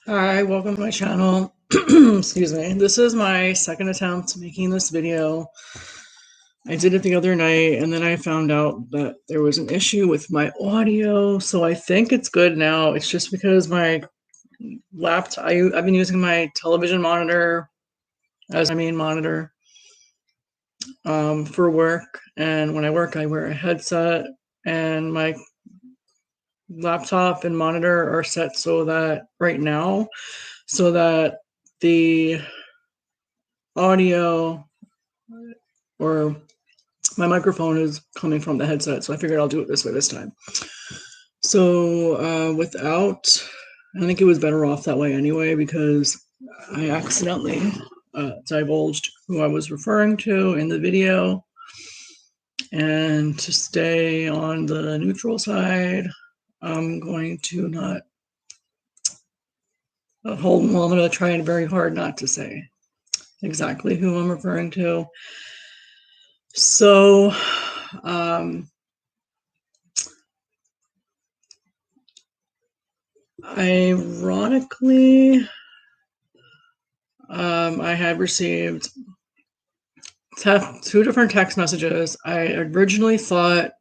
Hi, welcome to my channel. Excuse me. This is my second attempt making this video. I did it the other night and then I found out that there was an issue with my audio, so I think it's good now. It's just because my laptop, I've been using my television monitor as my main monitor for work, and when I work I wear a headset, and my laptop and monitor are set so that right now so that the audio or my microphone is coming from the headset, so I figured I'll do it this way this time. So I think it was better off that way anyway, because I accidentally divulged who I was referring to in the video, and to stay on the neutral side, I'm going to not I'm going to try very hard not to say exactly who I'm referring to. So, ironically, I had received two different text messages. I originally thought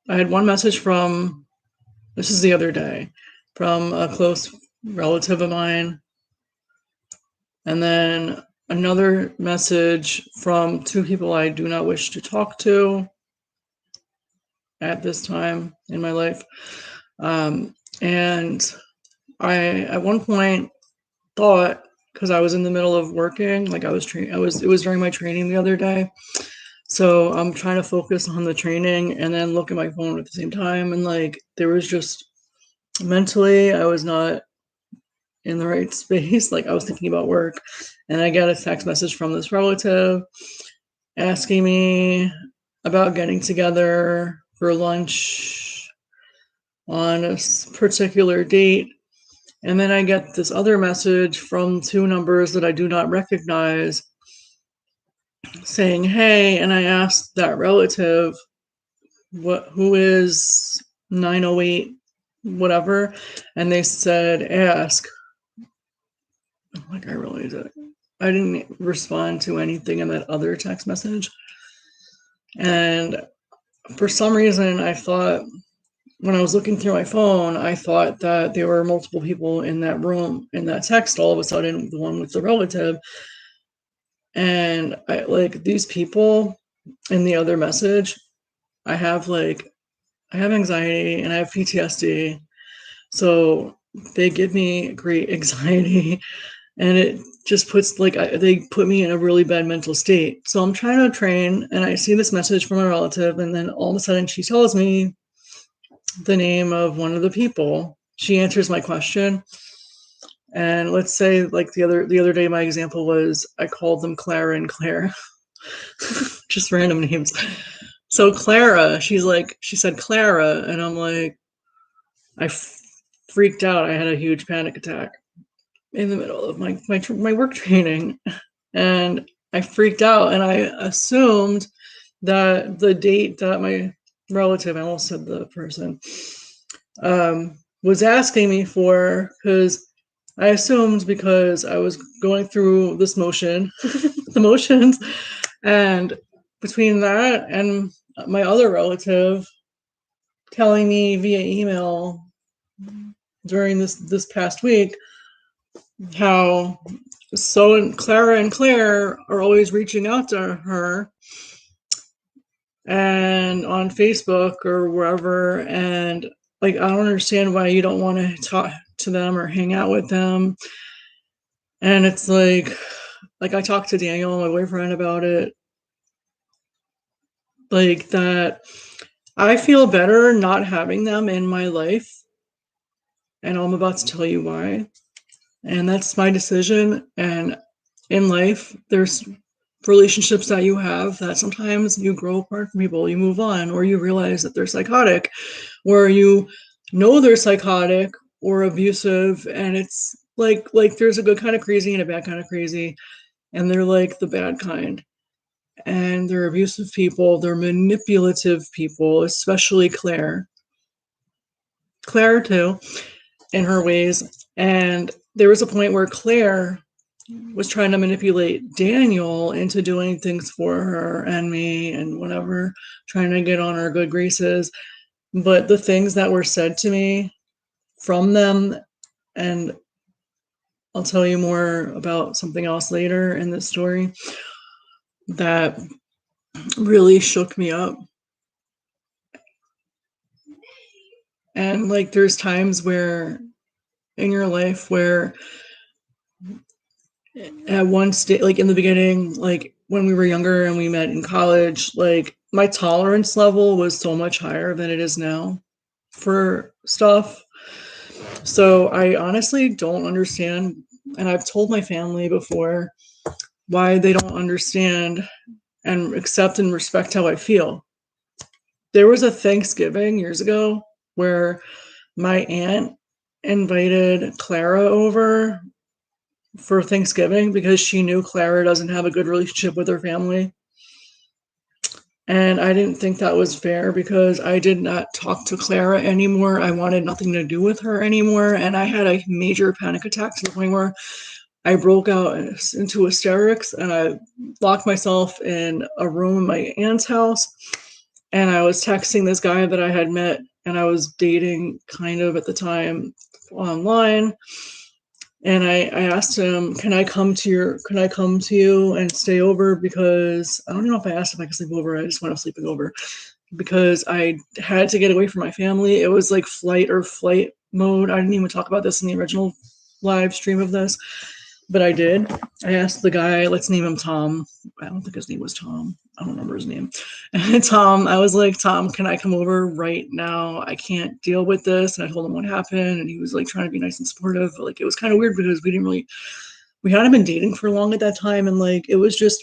I had one message from, this is the other day, from a close relative of mine, and then another message from two people I do not wish to talk to at this time in my life. And I, at one point, thought, because I was in the middle of working, like it was during my training the other day. So I'm trying to focus on the training and then look at my phone at the same time. And like, there was just mentally, I was not in the right space. Like, I was thinking about work, and I got a text message from this relative asking me about getting together for lunch on a particular date. And then I get this other message from two numbers that I do not recognize saying, hey, and I asked that relative, who is 908 whatever, and they said, ask. Like, I didn't respond to anything in that other text message. And for some reason, I thought, when I was looking through my phone, I thought that there were multiple people in that room, in that text, all of a sudden, the one with the relative. And these people in the other message, I have anxiety and I have PTSD. So they give me great anxiety, and it just they put me in a really bad mental state. So I'm trying to train, and I see this message from a relative, and then all of a sudden she tells me the name of one of the people. She answers my question. And let's say, like, the other day, my example was I called them Clara and Claire. Just random names. So Clara, she said Clara, and I'm like, I freaked out. I had a huge panic attack in the middle of my work training, and I freaked out, and I assumed that the date that my relative, I almost said the person, was asking me for, because I assumed, because I was going through this motion, the motions, and between that and my other relative telling me via email during this past week how Clara and Claire are always reaching out to her and on Facebook or wherever, and like, I don't understand why you don't want to talk to them or hang out with them. And it's like I talked to Daniel, my boyfriend, about it, like, that I feel better not having them in my life, and I'm about to tell you why. And that's my decision. And in life, there's relationships that you have that sometimes you grow apart from people, you move on, or you realize that they're psychotic, or you know they're psychotic or abusive, and it's like there's a good kind of crazy and a bad kind of crazy, and they're like the bad kind. And they're abusive people, they're manipulative people, especially Claire too. in her ways. And there was a point where Claire was trying to manipulate Daniel into doing things for her and me and whatever, trying to get on our good graces. But the things that were said to me from them, and I'll tell you more about something else later in this story, that really shook me up. And like, there's times where in your life where at one state, like in the beginning, like when we were younger and we met in college, like my tolerance level was so much higher than it is now for stuff. So I honestly don't understand, and I've told my family before why they don't understand and accept and respect how I feel. There was a Thanksgiving years ago where my aunt invited Clara over for Thanksgiving because she knew Clara doesn't have a good relationship with her family. And I didn't think that was fair because I did not talk to Clara anymore. I wanted nothing to do with her anymore. And I had a major panic attack to the point where I broke out into hysterics and I locked myself in a room in my aunt's house. And I was texting this guy that I had met and I was dating kind of at the time online. And I asked him, can I come to you and stay over? Because I don't know if I asked if I could sleep over. I just went up sleeping over because I had to get away from my family. It was like flight or flight mode. I didn't even talk about this in the original live stream of this, but I did. I asked the guy, let's name him Tom. I don't think his name was Tom. I don't remember his name. And Tom, I was like, Tom, can I come over right now? I can't deal with this. And I told him what happened. And he was like trying to be nice and supportive. But like, it was kind of weird because we hadn't been dating for long at that time. And like, it was just,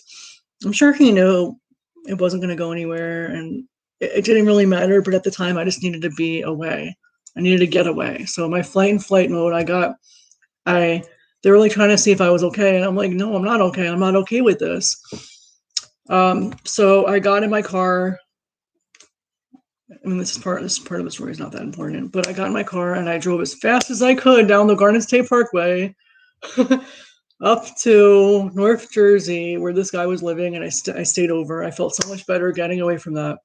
I'm sure he knew it wasn't going to go anywhere. And it didn't really matter. But at the time, I just needed to be away. I needed to get away. So my flight and flight mode, they were like trying to see if I was okay. And I'm like, no, I'm not okay. I'm not okay with this. So I got in my car. I mean, this part of the story is not that important, but I got in my car and I drove as fast as I could down the Garden State Parkway up to North Jersey where this guy was living, and I stayed over. I felt so much better getting away from that.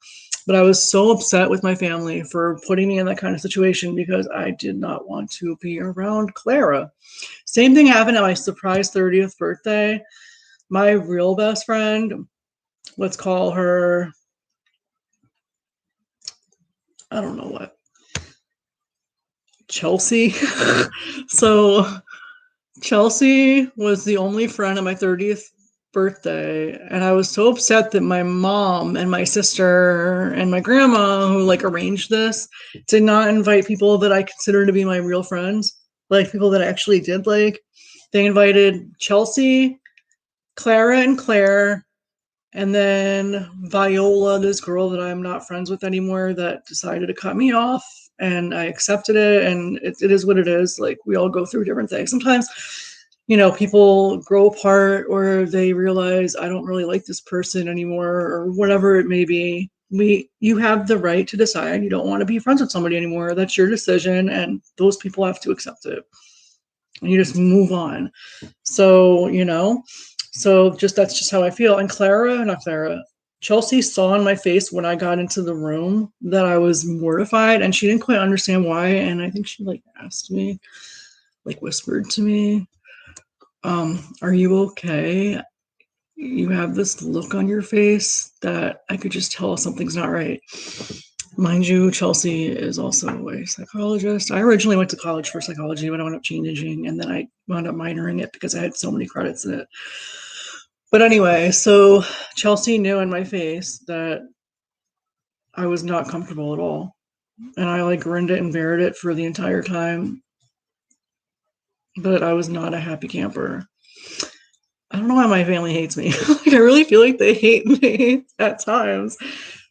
But I was so upset with my family for putting me in that kind of situation because I did not want to be around Clara. Same thing happened at my surprise 30th birthday. My real best friend, let's call her, I don't know what, Chelsea. So Chelsea was the only friend at my 30th birthday, and I was so upset that my mom and my sister and my grandma, who like arranged this, did not invite people that I consider to be my real friends, like people that I actually did like. They invited Chelsea, Clara and Claire, and then Viola, this girl that I'm not friends with anymore, that decided to cut me off, and I accepted it, and it is what it is. Like, we all go through different things. Sometimes, people grow apart or they realize I don't really like this person anymore or whatever it may be. You have the right to decide you don't want to be friends with somebody anymore. That's your decision, and those people have to accept it. And you just move on. So, that's just how I feel. And Chelsea saw in my face when I got into the room that I was mortified, and she didn't quite understand why. And I think she asked me, whispered to me, are you okay? You have this look on your face that I could just tell something's not right. Mind you, Chelsea is also a psychologist. I originally went to college for psychology, but I wound up changing, and then I wound up minoring it because I had so many credits in it. But anyway, so Chelsea knew in my face that I was not comfortable at all. And I grinned it and bared it for the entire time. But I was not a happy camper. I don't know why my family hates me. I really feel like they hate me at times.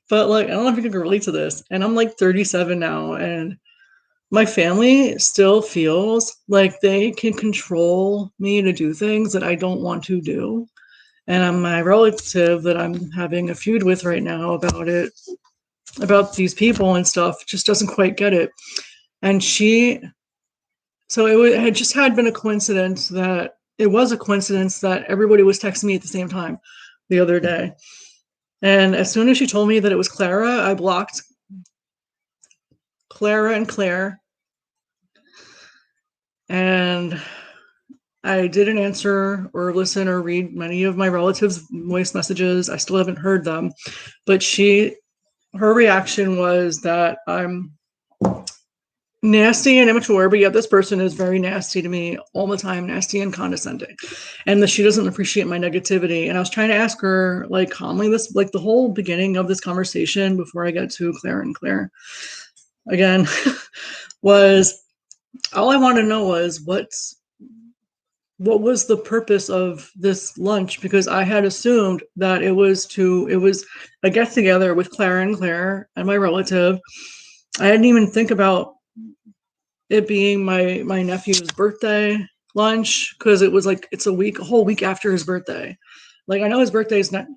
But I don't know if you can relate to this. And I'm 37 now, and my family still feels like they can control me to do things that I don't want to do. And my relative that I'm having a feud with right now about these people and stuff, just doesn't quite get it. And she So it had just had been a coincidence that it was a coincidence that everybody was texting me at the same time the other day. And as soon as she told me that it was Clara, I blocked Clara and Claire. And I didn't answer or listen or read many of my relatives' voice messages. I still haven't heard them. But her reaction was that I'm nasty and immature, but yet this person is very nasty to me all the time, nasty and condescending, and that she doesn't appreciate my negativity. And I was trying to ask her, like, calmly, this, like, the whole beginning of this conversation before I got to Claire and Claire again was, all I want to know was what was the purpose of this lunch, because I had assumed that it was a get together with Claire and Claire and my relative. I didn't even think about it being my nephew's birthday lunch, because it was like, it's a whole week after his birthday. Like, I know his birthday is not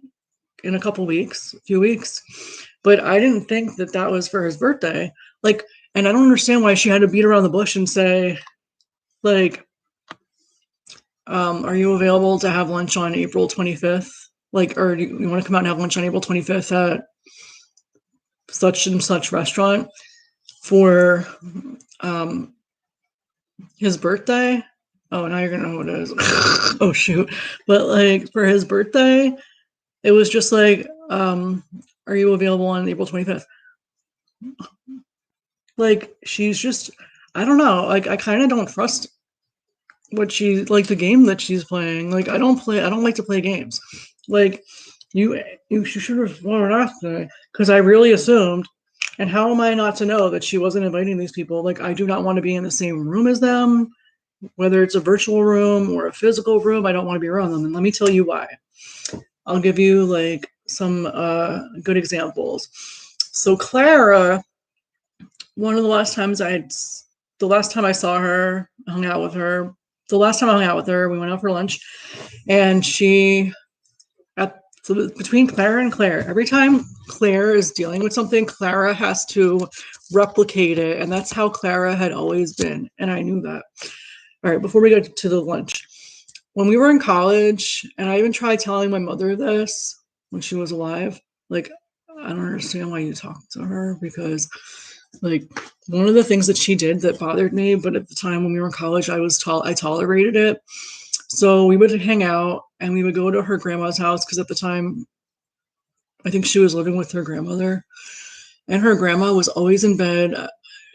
in a few weeks, but I didn't think that that was for his birthday. Like, and I don't understand why she had to beat around the bush and say, like, are you available to have lunch on April 25th? Like, or do you want to come out and have lunch on April 25th at such and such restaurant for his birthday? Oh, now you're gonna know what it is. Oh shoot. But like, for his birthday, it was just like, are you available on April 25th? Like, she's just, I don't know. Like, I kind of don't trust the game that she's playing. Like, I don't like to play games. Like, you should have wanted asked me, because I really assumed. And how am I not to know that she wasn't inviting these people? Like, I do not want to be in the same room as them, whether it's a virtual room or a physical room. I don't want to be around them. And let me tell you why. I'll give you like some good examples. So Clara, one of the last times the last time I saw her, hung out with her, the last time I hung out with her, we went out for lunch, and so between Clara and Claire, every time Claire is dealing with something, Clara has to replicate it, and that's how Clara had always been, and I knew that. All right, before we get to the lunch, when we were in college, and I even tried telling my mother this when she was alive, like, I don't understand why you talk to her, because like, one of the things that she did that bothered me, but at the time when we were in college, I tolerated it. So we would hang out and we would go to her grandma's house, because at the time I think she was living with her grandmother, and her grandma was always in bed.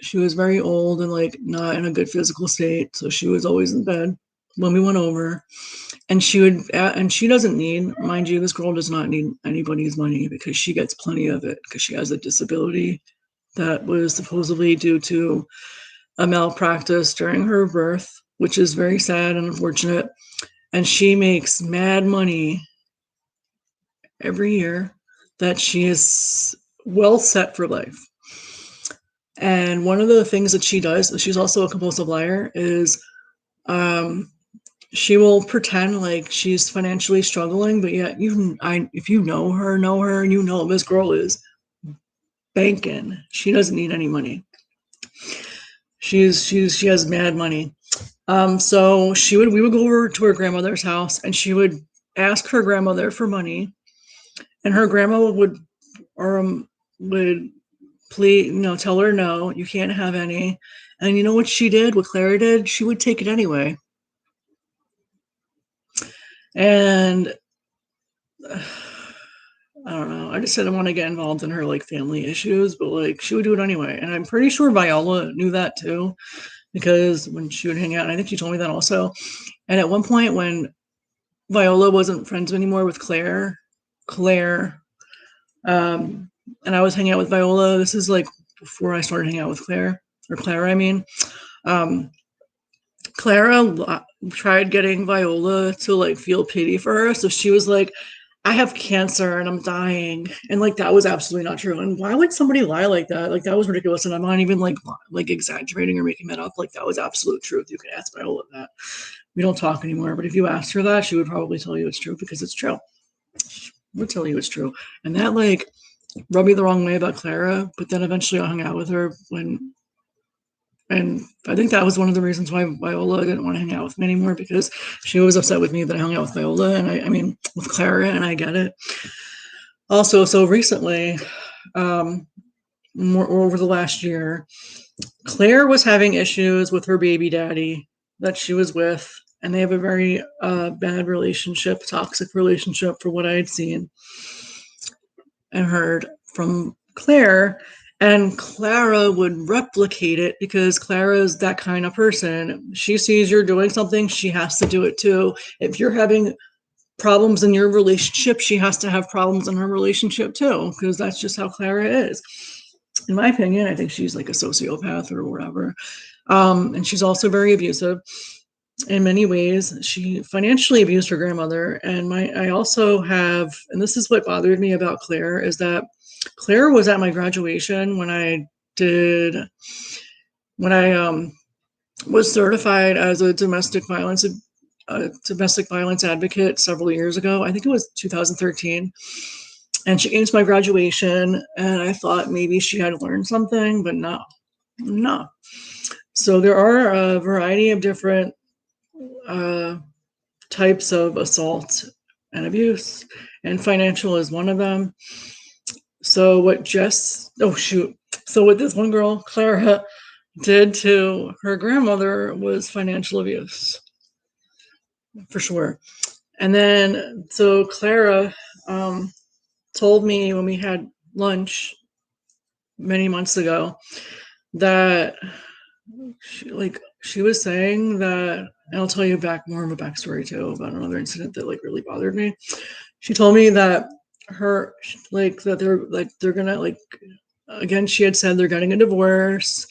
She was very old and like not in a good physical state, so she was always in bed when we went over. And she doesn't need, mind you, this girl does not need anybody's money, because she gets plenty of it, because she has a disability that was supposedly due to a malpractice during her birth, which is very sad and unfortunate. And she makes mad money every year, that she is well set for life. And one of the things that she does, she's also a compulsive liar, is she will pretend like she's financially struggling, but yet if you know her, and you know this girl is banking. She doesn't need any money. She has mad money. So we would go over to her grandmother's house, and she would ask her grandmother for money, and her grandma would please, tell her no, you can't have any. And you know what she did? What Clara did? She would take it anyway. And I don't know. I just didn't want to get involved in her like family issues, but like, she would do it anyway. And I'm pretty sure Viola knew that too, because when she would hang out, and I think she told me that also. And at one point, when Viola wasn't friends anymore with Claire, and I was hanging out with Viola. This is like before I started hanging out with Clara, I mean. Clara tried getting Viola to like feel pity for her. So she was like, I have cancer and I'm dying. And like, that was absolutely not true. And why would somebody lie like that? Like, that was ridiculous. And I'm not even like exaggerating or making that up. Like, that was absolute truth. You can ask Viola that. We don't talk anymore. But if you asked her that, she would probably tell you it's true, because it's true. She would tell you it's true. And that like rubbed me the wrong way about Clara. But then eventually I hung out with her And I think that was one of the reasons why Viola didn't want to hang out with me anymore, because she was upset with me that I hung out with Viola, and I mean, with Clara, and I get it. Also, so recently, more over the last year, Claire was having issues with her baby daddy that she was with, and they have a very bad relationship, toxic relationship, for what I had seen and heard from Claire. And Clara would replicate it because Clara is that kind of person. She sees you're doing something, she has to do it too. If you're having problems in your relationship, she has to have problems in her relationship too, because that's just how Clara is. In my opinion, I think she's like a sociopath or whatever. And she's also very abusive in many ways. She financially abused her grandmother. And I also have, and this is what bothered me about Claire, is that Claire was at my graduation when I was certified as a domestic violence advocate several years ago. I think it was 2013. And she came to my graduation, and I thought maybe she had learned something, but no. So there are a variety of different types of assault and abuse, and financial is one of them. So what So what this one girl, Clara, did to her grandmother was financial abuse, for sure. And then, so Clara told me when we had lunch many months ago that she was saying that, and I'll tell you more of a backstory too about another incident that really bothered me. She told me that they're gonna again, she had said they're getting a divorce.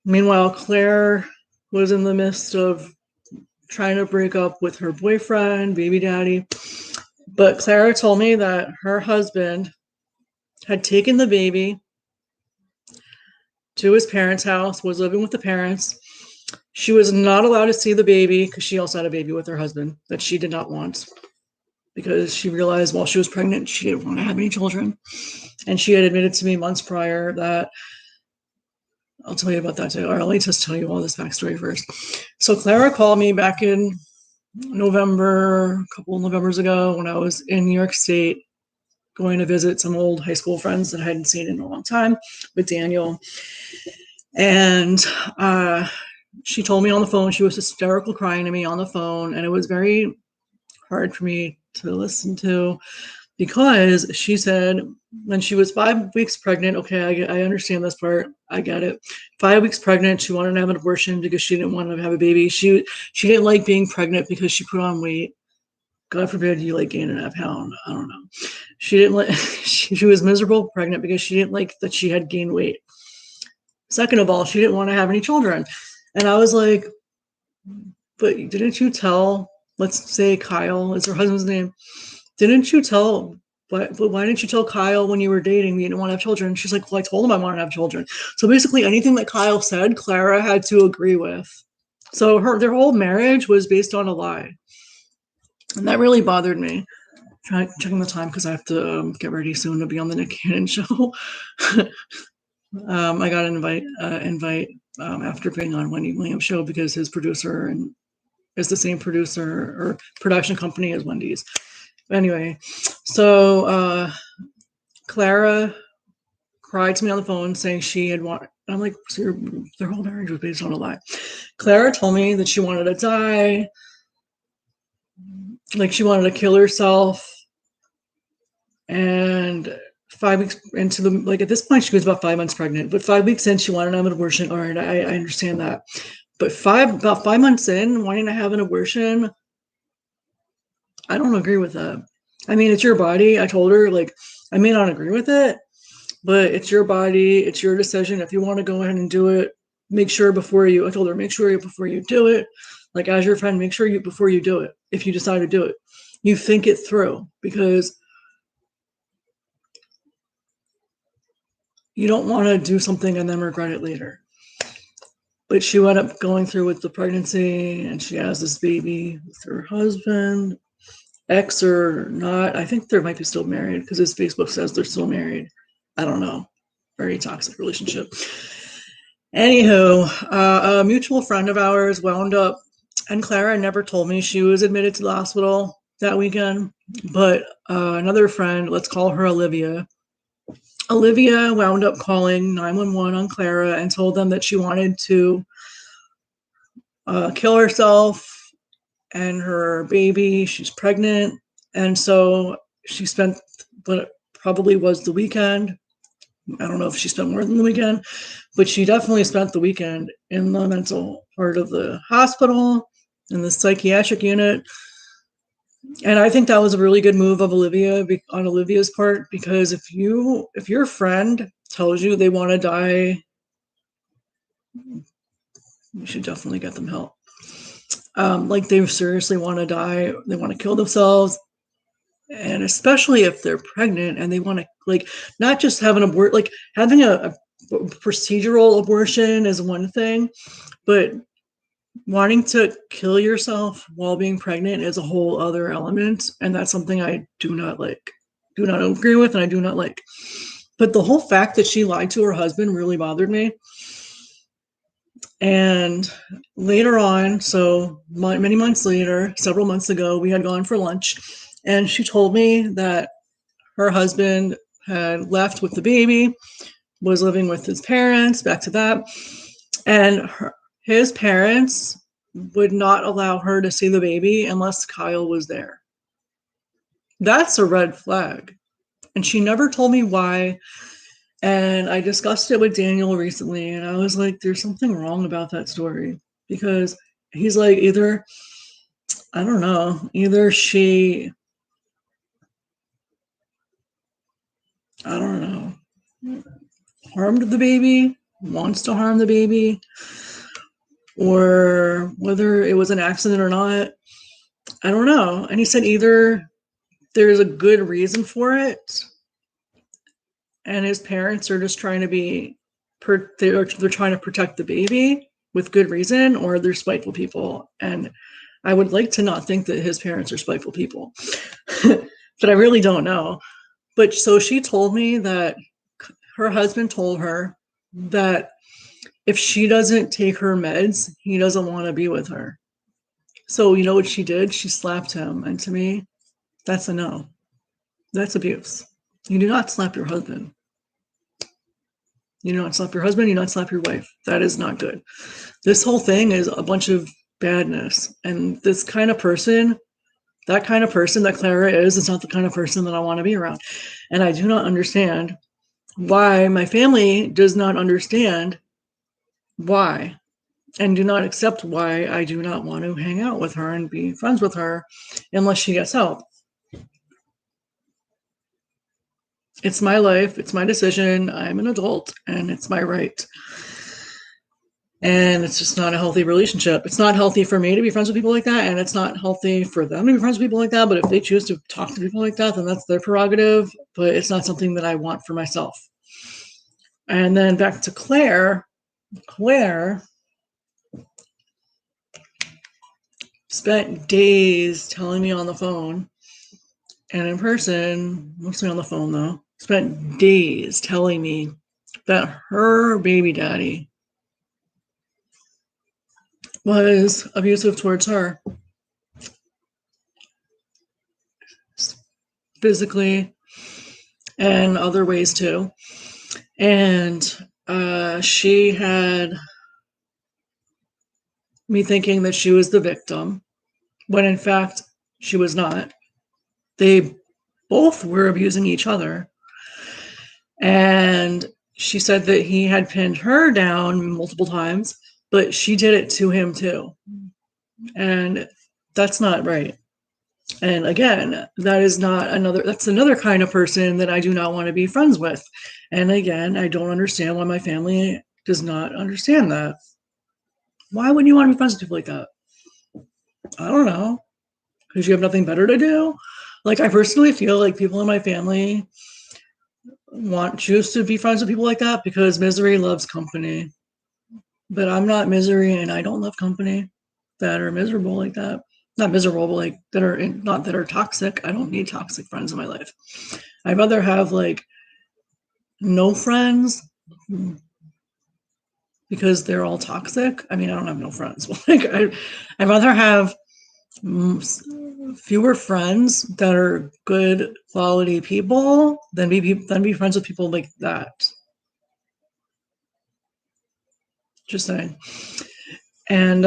Meanwhile, Claire was in the midst of trying to break up with her boyfriend, baby daddy. But Clara told me that her husband had taken the baby to his parents' house, was living with the parents. She was not allowed to see the baby because she also had a baby with her husband that she did not want, because she realized while she was pregnant, she didn't want to have any children. And she had admitted to me months prior that, I'll tell you about that too. Or let me just tell you all this backstory first. So Clara called me back in November, a couple of Novembers ago, when I was in New York State going to visit some old high school friends that I hadn't seen in a long time with Daniel. And she told me on the phone, she was hysterical, crying to me on the phone. And it was very hard for me to listen to, because she said when she was 5 weeks pregnant, okay, I understand this part, I get it. 5 weeks pregnant, she wanted to have an abortion because she didn't want to have a baby. She didn't like being pregnant because she put on weight. God forbid you gain a pound. I don't know. She didn't like. She was miserable pregnant because she didn't like that she had gained weight. Second of all, she didn't want to have any children, and I was like, "But didn't you tell? Let's say Kyle is her husband's name. Didn't you tell? But why didn't you tell Kyle when you were dating you didn't want to have children?" She's like, "Well, I told him I wanted to have children." So basically, anything that Kyle said, Clara had to agree with. So their whole marriage was based on a lie. And that really bothered me. Checking the time because I have to get ready soon to be on the Nick Cannon show. I got an invite after being on Wendy Williams' show because his producer is the same producer or production company as Wendy's. Anyway, so Clara cried to me on the phone saying she had wanted. I'm like, so their whole marriage was based on a lie. Clara told me that she wanted to die. She wanted to kill herself. And 5 weeks into at this point, she was about 5 months pregnant, but 5 weeks in, she wanted to have an abortion. All right, I understand that. But about 5 months in, wanting to have an abortion, I don't agree with that. I mean, it's your body. I told her, I may not agree with it, but it's your body. It's your decision. If you want to go ahead and do it, make sure before you, I told her, make sure before you do it, as your friend, make sure before you do it, if you decide to do it, you think it through, because you don't want to do something and then regret it later. But she wound up going through with the pregnancy, and she has this baby with her husband, ex or not. I think they might be still married because his Facebook says they're still married. I don't know. Very toxic relationship. Anywho, a mutual friend of ours wound up, and Clara never told me she was admitted to the hospital that weekend, but another friend, let's call her Olivia. Olivia wound up calling 911 on Clara and told them that she wanted to kill herself and her baby. She's pregnant. And so she spent what probably was the weekend. I don't know if she spent more than the weekend, but she definitely spent the weekend in the mental part of the hospital, in the psychiatric unit. And I think that was a really good move of Olivia on Olivia's part, because if your friend tells you they want to die, you should definitely get them help. Like they seriously want to die, they want to kill themselves, and especially if they're pregnant and they want to, like, not just have an abort, like having a procedural abortion is one thing, but wanting to kill yourself while being pregnant is a whole other element, and that's something I do not agree with, and I do not like. But the whole fact that she lied to her husband really bothered me. And later on, so many months later, several months ago, we had gone for lunch, and she told me that her husband had left with the baby, was living with his parents, back to that, and his parents would not allow her to see the baby unless Kyle was there. That's a red flag. And she never told me why. And I discussed it with Daniel recently, and I was like, there's something wrong about that story. Because he's like, either, I don't know, either she, I don't know, harmed the baby, wants to harm the baby, or whether it was an accident or not. I don't know. And he said either there's a good reason for it, and his parents are just trying to they're trying to protect the baby with good reason, or they're spiteful people. And I would like to not think that his parents are spiteful people, but I really don't know. But so she told me that her husband told her that if she doesn't take her meds, he doesn't want to be with her. So you know what she did? She slapped him. And to me, that's a no. That's abuse. You do not slap your husband. You do not slap your husband. You do not slap your wife. That is not good. This whole thing is a bunch of badness. And this kind of person, that kind of person that Clara is not the kind of person that I want to be around. And I do not understand why my family does not understand why, and do not accept why I do not want to hang out with her and be friends with her unless she gets help. It's my life. It's my decision. I'm an adult and it's my right. And it's just not a healthy relationship. It's not healthy for me to be friends with people like that, and it's not healthy for them to be friends with people like that. But if they choose to talk to people like that, then that's their prerogative. But it's not something that I want for myself. And then back to Claire. Claire spent days telling me on the phone and in person, mostly on the phone though, spent days telling me that her baby daddy was abusive towards her, physically and other ways too. And she had me thinking that she was the victim, when in fact she was not. They both were abusing each other. And she said that he had pinned her down multiple times, but she did it to him too. And that's not right. And again, that's another kind of person that I do not want to be friends with. And again, I don't understand why my family does not understand that. Why wouldn't you want to be friends with people like that? I don't know. Because you have nothing better to do? Like, I personally feel like people in my family choose to be friends with people like that because misery loves company. But I'm not misery, and I don't love company that are miserable like that. Not miserable, but like that are toxic. I don't need toxic friends in my life. I'd rather have like no friends because they're all toxic. I mean, I don't have no friends, but like I'd rather have fewer friends that are good quality people than be friends with people like that. Just saying. And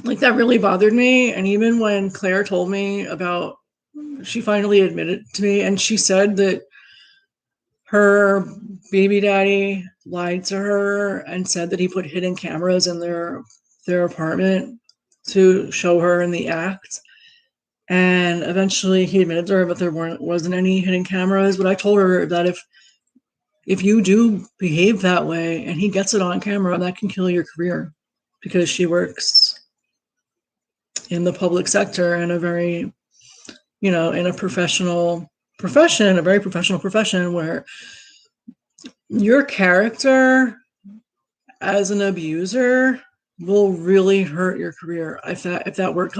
like that really bothered me. And even when Claire told me about, she finally admitted to me, and she said that her baby daddy lied to her and said that he put hidden cameras in their apartment to show her in the act. And eventually he admitted to her, but there wasn't any hidden cameras. But I told her that if you do behave that way and he gets it on camera, that can kill your career, because she works in the public sector in a very, in a professional profession, a very professional profession, where your character as an abuser will really hurt your career. If that word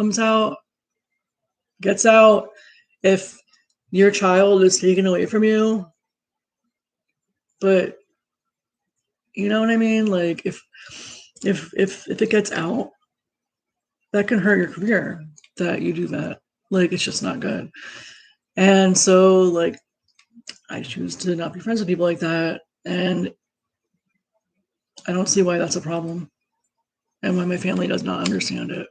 gets out, if your child is taken away from you, but you know what I mean? Like if it gets out, that can hurt your career, that you do that. Like, it's just not good. And so, like, I choose to not be friends with people like that. And I don't see why that's a problem and why my family does not understand it.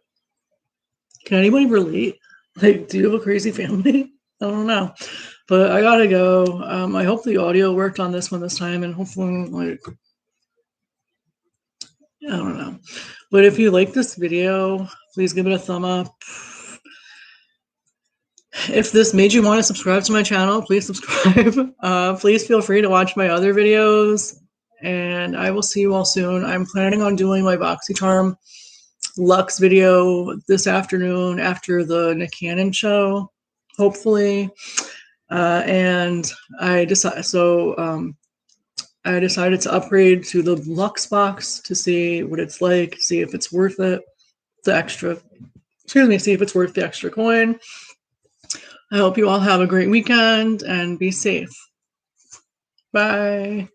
Can anybody relate? Like, do you have a crazy family? I don't know. But I gotta go. I hope the audio worked on this one this time, and hopefully, like, I don't know. But if you like this video, please give it a thumb up. If this made you want to subscribe to my channel, please subscribe. Please feel free to watch my other videos, and I will see you all soon. I'm planning on doing my BoxyCharm Lux video this afternoon after the Nick Cannon show, hopefully. And I decided to upgrade to the Lux box to see what it's like, see if it's worth it, see if it's worth the extra coin. I hope you all have a great weekend and be safe. Bye.